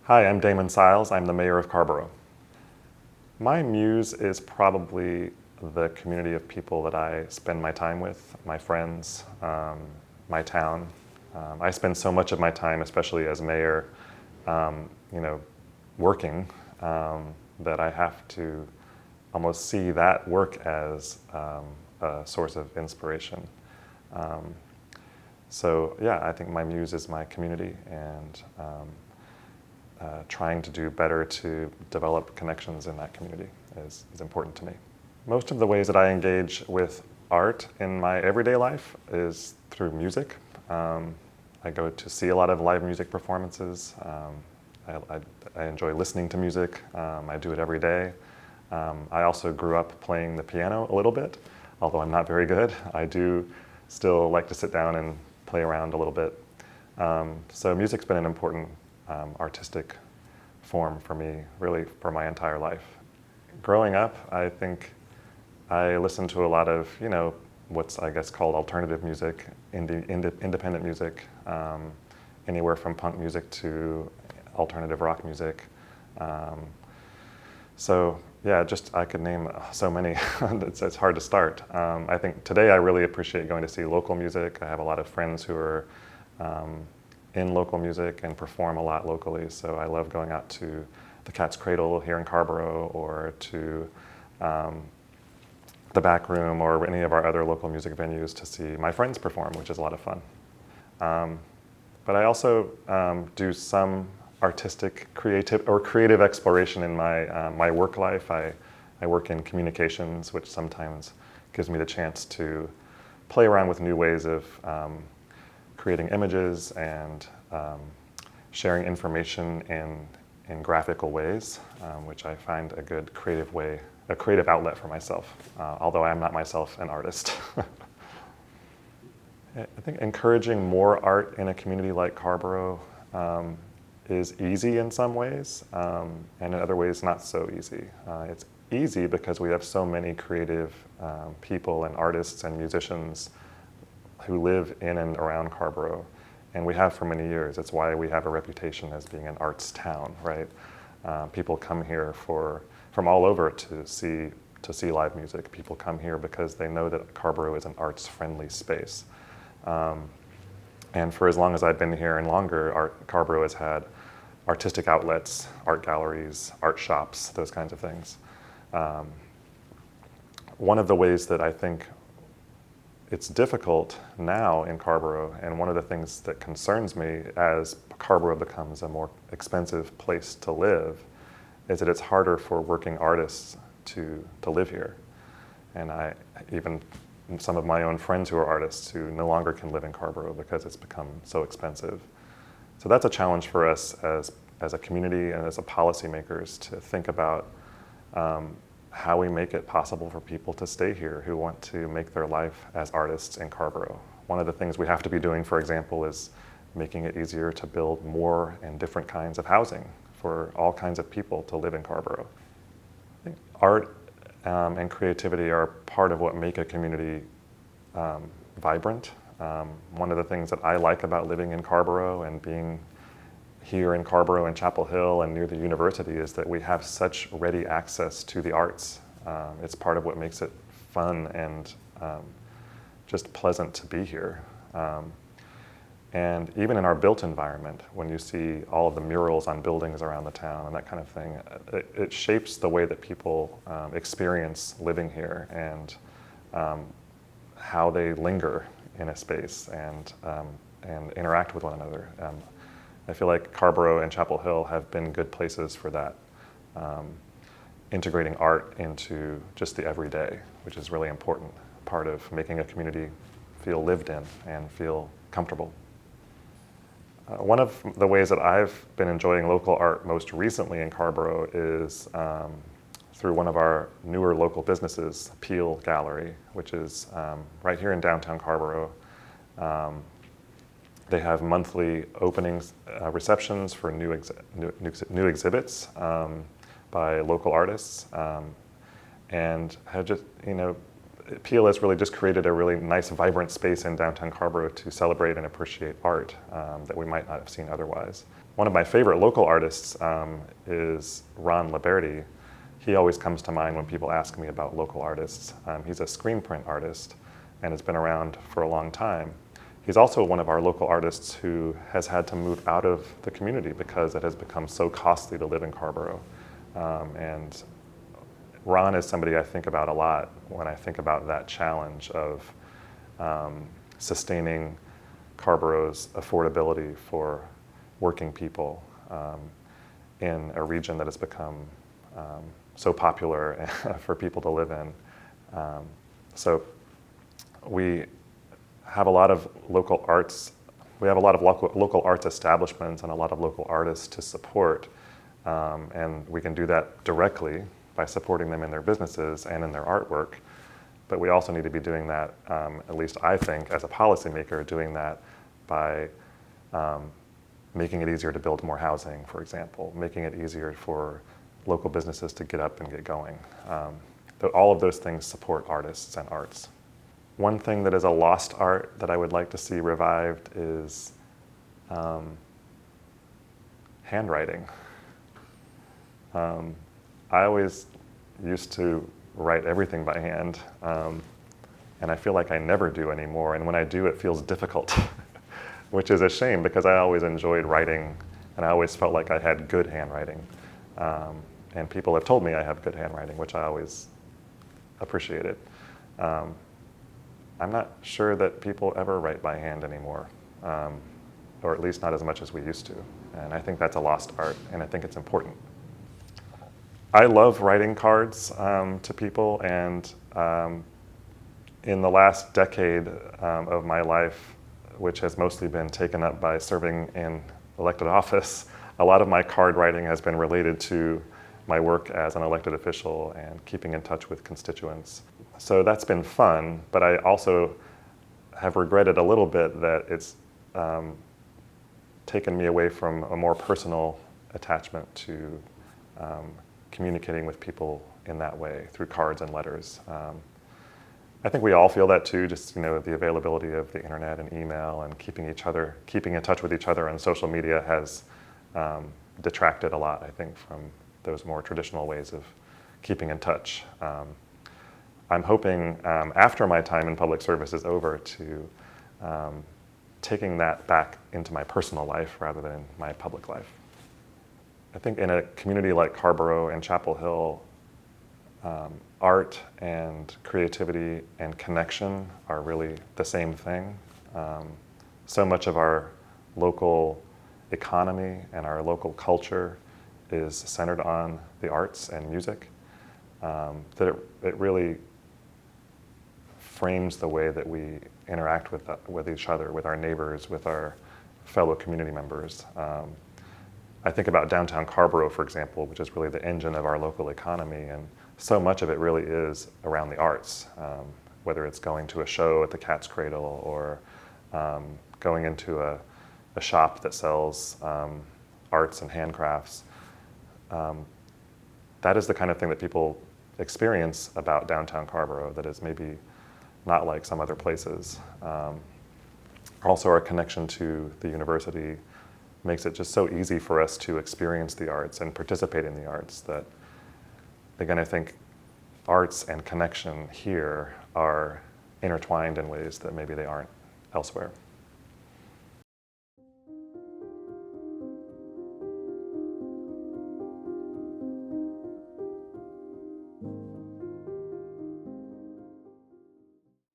Hi, I'm Damon Seils. I'm the mayor of Carrboro. My muse is probably the community of people that I spend my time with, my friends, my town. I spend so much of my time, especially as mayor, working, that I have to almost see that work as a source of inspiration. So yeah, I think my muse is my community, and trying to do better to develop connections in that community is important to me. Most of the ways that I engage with art in my everyday life is through music. I go to see a lot of live music performances. I enjoy listening to music. I do it every day. I also grew up playing the piano a little bit, although I'm not very good. I do still like to sit down and play around a little bit. So music's been an important artistic form for me, really, for my entire life. Growing up, I think I listened to a lot of, what's I guess called alternative music, independent music, anywhere from punk music to alternative rock music. So yeah, I could name so many. It's hard to start. I think today I really appreciate going to see local music. I have a lot of friends who are in local music and perform a lot locally, so I love going out to the Cat's Cradle here in Carrboro, or to the Back Room, or any of our other local music venues to see my friends perform, which is a lot of fun. But I also do some artistic, creative exploration in my work life. I work in communications, which sometimes gives me the chance to play around with new ways of creating images and sharing information in graphical ways, which I find a good a creative outlet for myself, although I am not myself an artist. I think encouraging more art in a community like Carrboro is easy in some ways, and in other ways not so easy. It's easy because we have so many creative people and artists and musicians who live in and around Carrboro, and we have for many years. It's why we have a reputation as being an arts town, right? People come here from all over to see live music. People come here because they know that Carrboro is an arts-friendly space. And for as long as I've been here and longer, Carrboro has had artistic outlets, art galleries, art shops, those kinds of things. One of the ways that I think it's difficult now in Carrboro, and one of the things that concerns me as Carrboro becomes a more expensive place to live, is that it's harder for working artists to live here. And even some of my own friends who are artists who no longer can live in Carrboro because it's become so expensive. So that's a challenge for us as a community and as policymakers to think about how we make it possible for people to stay here who want to make their life as artists in Carrboro. One of the things we have to be doing, for example, is making it easier to build more and different kinds of housing for all kinds of people to live in Carrboro. I think art and creativity are part of what make a community vibrant. One of the things that I like about living in Carrboro and being here in Carrboro and Chapel Hill and near the university is that we have such ready access to the arts. It's part of what makes it fun and just pleasant to be here. And even in our built environment, when you see all of the murals on buildings around the town and that kind of thing, it shapes the way that people experience living here and how they linger in a space and interact with one another. I feel like Carrboro and Chapel Hill have been good places for that, integrating art into just the everyday, which is really important part of making a community feel lived in and feel comfortable. One of the ways that I've been enjoying local art most recently in Carrboro is through one of our newer local businesses, Peel Gallery, which is right here in downtown Carrboro. They have monthly openings, receptions for new exhibits by local artists, and have just, Peel has really just created a really nice, vibrant space in downtown Carrboro to celebrate and appreciate art that we might not have seen otherwise. One of my favorite local artists is Ron Liberty. He always comes to mind when people ask me about local artists. He's a screen print artist and has been around for a long time. He's also one of our local artists who has had to move out of the community because it has become so costly to live in Carrboro. And Ron is somebody I think about a lot when I think about that challenge of sustaining Carrboro's affordability for working people in a region that has become so popular for people to live in. So we have a lot of local arts. We have a lot of local arts establishments and a lot of local artists to support. And we can do that directly by supporting them in their businesses and in their artwork. But we also need to be doing that, at least I think, as a policymaker, doing that by making it easier to build more housing, for example, making it easier for local businesses to get up and get going. All of those things support artists and arts. One thing that is a lost art that I would like to see revived is handwriting. I always used to write everything by hand, and I feel like I never do anymore, and when I do, it feels difficult, which is a shame because I always enjoyed writing, and I always felt like I had good handwriting. And people have told me I have good handwriting, which I always appreciated. I'm not sure that people ever write by hand anymore, or at least not as much as we used to. And I think that's a lost art, and I think it's important. I love writing cards to people, and in the last decade of my life, which has mostly been taken up by serving in elected office, a lot of my card writing has been related to my work as an elected official and keeping in touch with constituents. So that's been fun, but I also have regretted a little bit that it's taken me away from a more personal attachment to communicating with people in that way through cards and letters. I think we all feel that too, just the availability of the internet and email and keeping in touch with each other on social media has detracted a lot, I think, from those more traditional ways of keeping in touch. I'm hoping after my time in public service is over to taking that back into my personal life rather than my public life. I think in a community like Carrboro and Chapel Hill, art and creativity and connection are really the same thing. So much of our local economy and our local culture is centered on the arts and music, that it really frames the way that we interact with each other, with our neighbors, with our fellow community members. I think about downtown Carrboro, for example, which is really the engine of our local economy, and so much of it really is around the arts, whether it's going to a show at the Cat's Cradle or going into a shop that sells arts and handcrafts. That is the kind of thing that people experience about downtown Carrboro that is maybe not like some other places. Also, our connection to the university makes it just so easy for us to experience the arts and participate in the arts that, again, I think arts and connection here are intertwined in ways that maybe they aren't elsewhere.